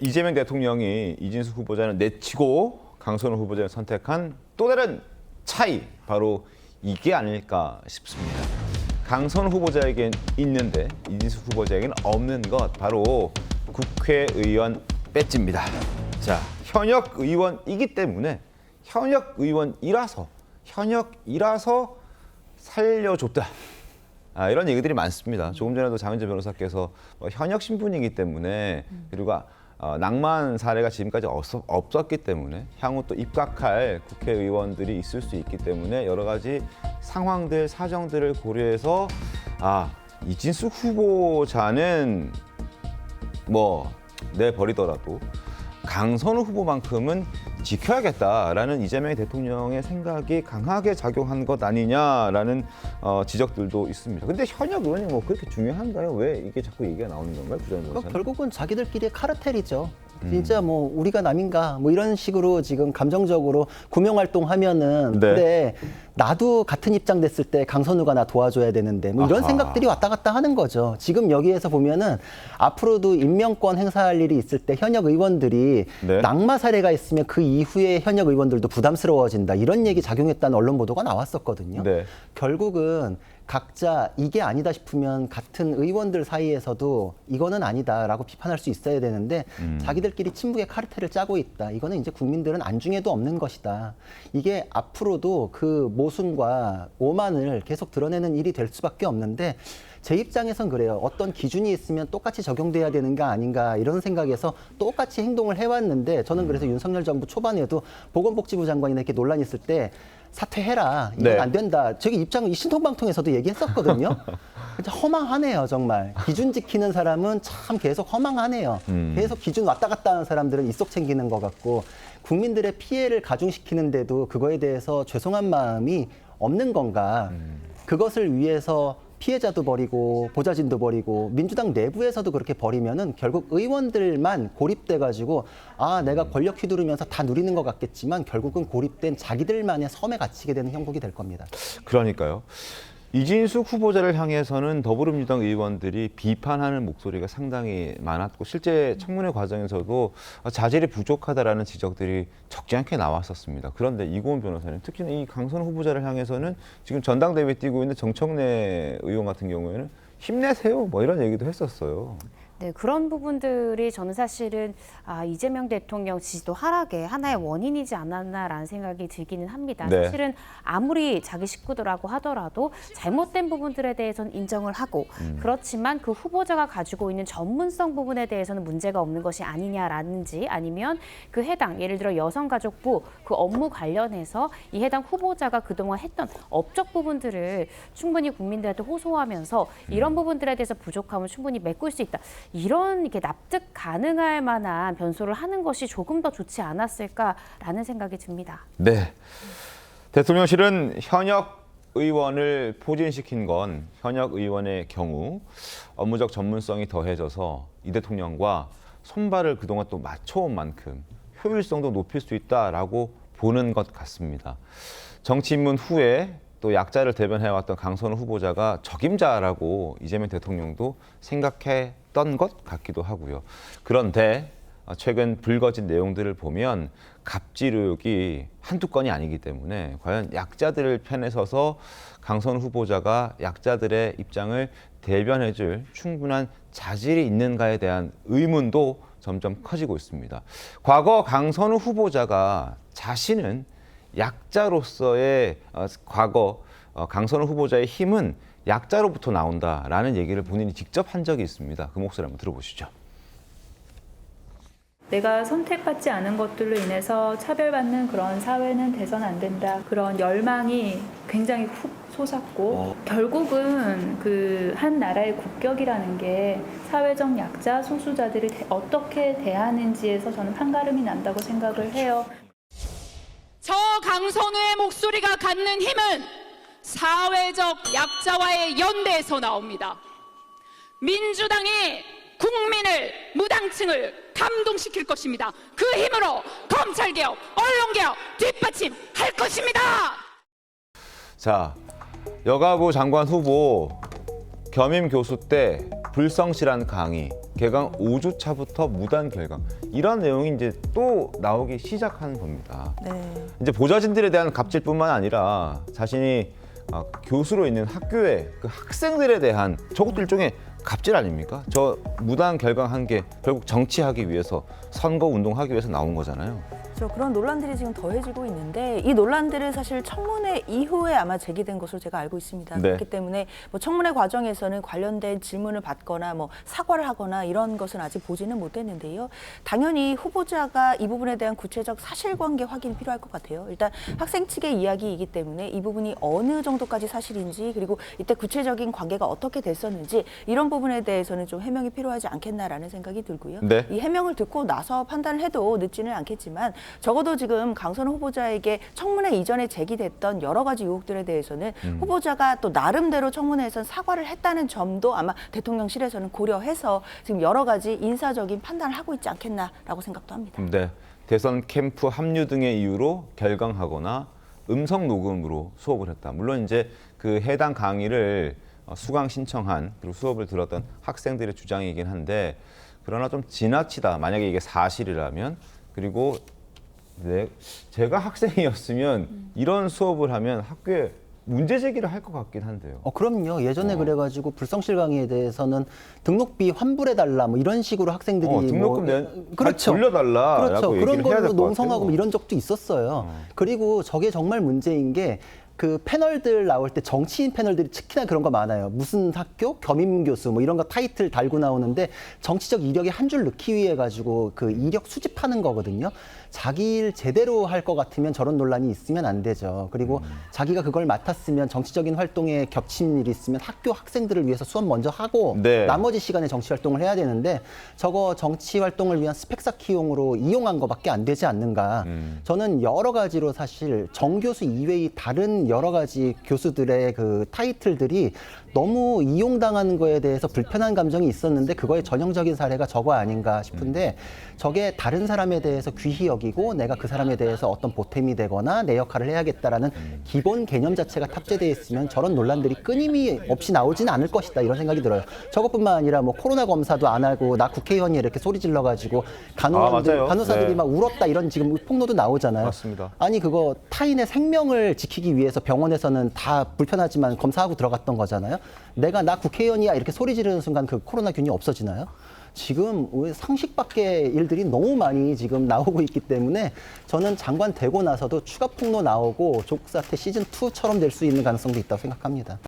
이재명 대통령이 이진숙 후보자를 내치고 강선우 후보자를 선택한 또 다른 차이, 바로 이게 아닐까 싶습니다. 강선우 후보자에겐 있는데 이진숙 후보자에게는 없는 것, 바로 국회의원 배지입니다. 자, 현역 의원이기 때문에 현역이라서 살려줬다. 이런 얘기들이 많습니다. 조금 전에도 장윤재 변호사께서 현역 신분이기 때문에, 그리고 낭만 사례가 지금까지 없었기 때문에 향후 또 입각할 국회의원들이 있을 수 있기 때문에 여러 가지 상황들, 사정들을 고려해서 이진숙 후보자는 내버리더라도 강선우 후보만큼은 지켜야겠다라는 이재명 대통령의 생각이 강하게 작용한 것 아니냐라는 지적들도 있습니다. 근데 현역 의원이 그렇게 중요한가요? 왜 이게 자꾸 얘기가 나오는 건가요, 부장 변호사님? 결국은 자기들끼리의 카르텔이죠. 진짜 우리가 남인가 이런 식으로 지금 감정적으로 구명활동하면은 네. 그래, 나도 같은 입장 됐을 때 강선우가 나 도와줘야 되는데 이런 생각들이 왔다 갔다 하는 거죠. 지금 여기에서 보면은 앞으로도 임명권 행사할 일이 있을 때 현역 의원들이 네. 낙마 사례가 있으면 그 이후에 현역 의원들도 부담스러워진다, 이런 얘기 작용했다는 언론 보도가 나왔었거든요. 네. 결국은 각자 이게 아니다 싶으면 같은 의원들 사이에서도 이거는 아니다라고 비판할 수 있어야 되는데 자기들끼리 친북의 카르텔을 짜고 있다. 이거는 이제 국민들은 안중에도 없는 것이다. 이게 앞으로도 그 모순과 오만을 계속 드러내는 일이 될 수밖에 없는데, 제 입장에선 그래요. 어떤 기준이 있으면 똑같이 적용돼야 되는가 아닌가, 이런 생각에서 똑같이 행동을 해왔는데, 저는 그래서 윤석열 정부 초반에도 보건복지부 장관이나 이렇게 논란이 있을 때 사퇴해라, 이건 네. 안 된다, 저기 입장을 이 신통방통에서도 얘기했었거든요. 진짜 허망하네요, 정말. 기준 지키는 사람은 참 계속 허망하네요. 계속 기준 왔다 갔다 하는 사람들은 입속 챙기는 것 같고, 국민들의 피해를 가중시키는데도 그거에 대해서 죄송한 마음이 없는 건가. 그것을 위해서 피해자도 버리고 보좌진도 버리고 민주당 내부에서도 그렇게 버리면은 결국 의원들만 고립돼가지고 내가 권력 휘두르면서 다 누리는 것 같겠지만 결국은 고립된 자기들만의 섬에 갇히게 되는 형국이 될 겁니다. 그러니까요. 이진숙 후보자를 향해서는 더불어민주당 의원들이 비판하는 목소리가 상당히 많았고, 실제 청문회 과정에서도 자질이 부족하다라는 지적들이 적지 않게 나왔었습니다. 그런데 이고은 변호사님, 특히나 이 강선우 후보자를 향해서는 지금 전당대회 뛰고 있는 정청래 의원 같은 경우에는 힘내세요, 이런 얘기도 했었어요. 네, 그런 부분들이 저는 사실은 이재명 대통령 지지도 하락의 하나의 원인이지 않았나라는 생각이 들기는 합니다. 네. 사실은 아무리 자기 식구들하고 하더라도 잘못된 부분들에 대해서는 인정을 하고, 그렇지만 그 후보자가 가지고 있는 전문성 부분에 대해서는 문제가 없는 것이 아니냐라는지, 아니면 그 해당, 예를 들어 여성가족부 그 업무 관련해서 이 해당 후보자가 그동안 했던 업적 부분들을 충분히 국민들한테 호소하면서 이런 부분들에 대해서 부족함을 충분히 메꿀 수 있다. 이런 이렇게 납득 가능할 만한 변소를 하는 것이 조금 더 좋지 않았을까라는 생각이 듭니다. 네. 대통령실은 현역 의원을 포진시킨 건 현역 의원의 경우 업무적 전문성이 더해져서 이 대통령과 손발을 그동안 또 맞춰온 만큼 효율성도 높일 수 있다라고 보는 것 같습니다. 정치 입문 후에 또 약자를 대변해왔던 강선우 후보자가 적임자라고 이재명 대통령도 생각했던 것 같기도 하고요. 그런데 최근 불거진 내용들을 보면 갑질의혹이 한두 건이 아니기 때문에 과연 약자들을 편에 서서 강선우 후보자가 약자들의 입장을 대변해줄 충분한 자질이 있는가에 대한 의문도 점점 커지고 있습니다. 과거 강선우 후보자가 자신은 약자로서의 과거 강선우 후보자의 힘은 약자로부터 나온다라는 얘기를 본인이 직접 한 적이 있습니다. 그 목소리 한번 들어보시죠. 내가 선택받지 않은 것들로 인해서 차별받는 그런 사회는 돼서는 안 된다. 그런 열망이 굉장히 훅 솟았고, 결국은 그 한 나라의 국격이라는 게 사회적 약자, 소수자들을 어떻게 대하는지에서 저는 판가름이 난다고 생각을 해요. 저 강선우의 목소리가 갖는 힘은 사회적 약자와의 연대에서 나옵니다. 민주당이 국민을, 무당층을 감동시킬 것입니다. 그 힘으로 검찰개혁, 언론개혁 뒷받침할 것입니다. 자, 여가부 장관 후보 겸임 교수 때 불성실한 강의, 개강 5주 차부터 무단 결강 이런 내용이 이제 또 나오기 시작한 겁니다. 네. 이제 보좌진들에 대한 갑질뿐만 아니라 자신이 교수로 있는 학교의 그 학생들에 대한 저것도 일종의 갑질 아닙니까? 저 무단 결강한 게 결국 정치하기 위해서 선거 운동하기 위해서 나온 거잖아요. 그렇죠. 그런 논란들이 지금 더해지고 있는데 이 논란들은 사실 청문회 이후에 아마 제기된 것으로 제가 알고 있습니다. 네. 그렇기 때문에 뭐 청문회 과정에서는 관련된 질문을 받거나 뭐 사과를 하거나 이런 것은 아직 보지는 못했는데요. 당연히 후보자가 이 부분에 대한 구체적 사실관계 확인이 필요할 것 같아요. 일단 학생 측의 이야기이기 때문에 이 부분이 어느 정도까지 사실인지 그리고 이때 구체적인 관계가 어떻게 됐었는지 이런 부분에 대해서는 좀 해명이 필요하지 않겠나라는 생각이 들고요. 네. 이 해명을 듣고 나서 판단을 해도 늦지는 않겠지만 적어도 지금 강선 후보자에게 청문회 이전에 제기됐던 여러 가지 의혹들에 대해서는 후보자가 또 나름대로 청문회에선 사과를 했다는 점도 아마 대통령실에서는 고려해서 지금 여러 가지 인사적인 판단을 하고 있지 않겠나라고 생각도 합니다. 네. 대선 캠프 합류 등의 이유로 결강하거나 음성 녹음으로 수업을 했다. 물론 이제 그 해당 강의를 수강 신청한 그리고 수업을 들었던 학생들의 주장이긴 한데 그러나 좀 지나치다. 만약에 이게 사실이라면 그리고 제가 학생이었으면 이런 수업을 하면 학교에 문제 제기를 할 것 같긴 한데요. 그럼요. 예전에 그래가지고 불성실 강의에 대해서는 등록비 환불해달라 뭐 이런 식으로 학생들이 등록금 그렇죠. 돌려달라라고 그렇죠. 얘기를 그런 해야 될 걸로 것 농성하고 같아요. 뭐 이런 적도 있었어요. 그리고 저게 정말 문제인 게 그 패널들 나올 때 정치인 패널들이 특히나 그런 거 많아요. 무슨 학교, 겸임 교수 뭐 이런 거 타이틀 달고 나오는데 정치적 이력에 한 줄 넣기 위해 가지고 그 이력 수집하는 거거든요. 자기 일 제대로 할 것 같으면 저런 논란이 있으면 안 되죠. 그리고 자기가 그걸 맡았으면 정치적인 활동에 겹친 일이 있으면 학교 학생들을 위해서 수업 먼저 하고 네. 나머지 시간에 정치 활동을 해야 되는데 저거 정치 활동을 위한 스펙 쌓기용으로 이용한 거밖에 안 되지 않는가. 저는 여러 가지로 사실 정 교수 이외의 다른 여러 가지 교수들의 그 타이틀들이 너무 이용당하는 거에 대해서 불편한 감정이 있었는데 그거의 전형적인 사례가 저거 아닌가 싶은데 저게 다른 사람에 대해서 귀히 여기고 내가 그 사람에 대해서 어떤 보탬이 되거나 내 역할을 해야겠다라는 기본 개념 자체가 탑재되어 있으면 저런 논란들이 끊임없이 나오지는 않을 것이다 이런 생각이 들어요. 저것뿐만 아니라 뭐 코로나 검사도 안 하고 나 국회의원이 이렇게 소리 질러가지고 맞아요. 간호사들이 네. 막 울었다 이런 지금 폭로도 나오잖아요. 맞습니다. 아니 그거 타인의 생명을 지키기 위해서 병원에서는 다 불편하지만 검사하고 들어갔던 거잖아요. 내가 나 국회의원이야 이렇게 소리 지르는 순간 그 코로나 균이 없어지나요? 지금 상식 밖의 일들이 너무 많이 지금 나오고 있기 때문에 저는 장관 되고 나서도 추가 폭로 나오고 조국 사태 시즌 2처럼 될 수 있는 가능성도 있다고 생각합니다.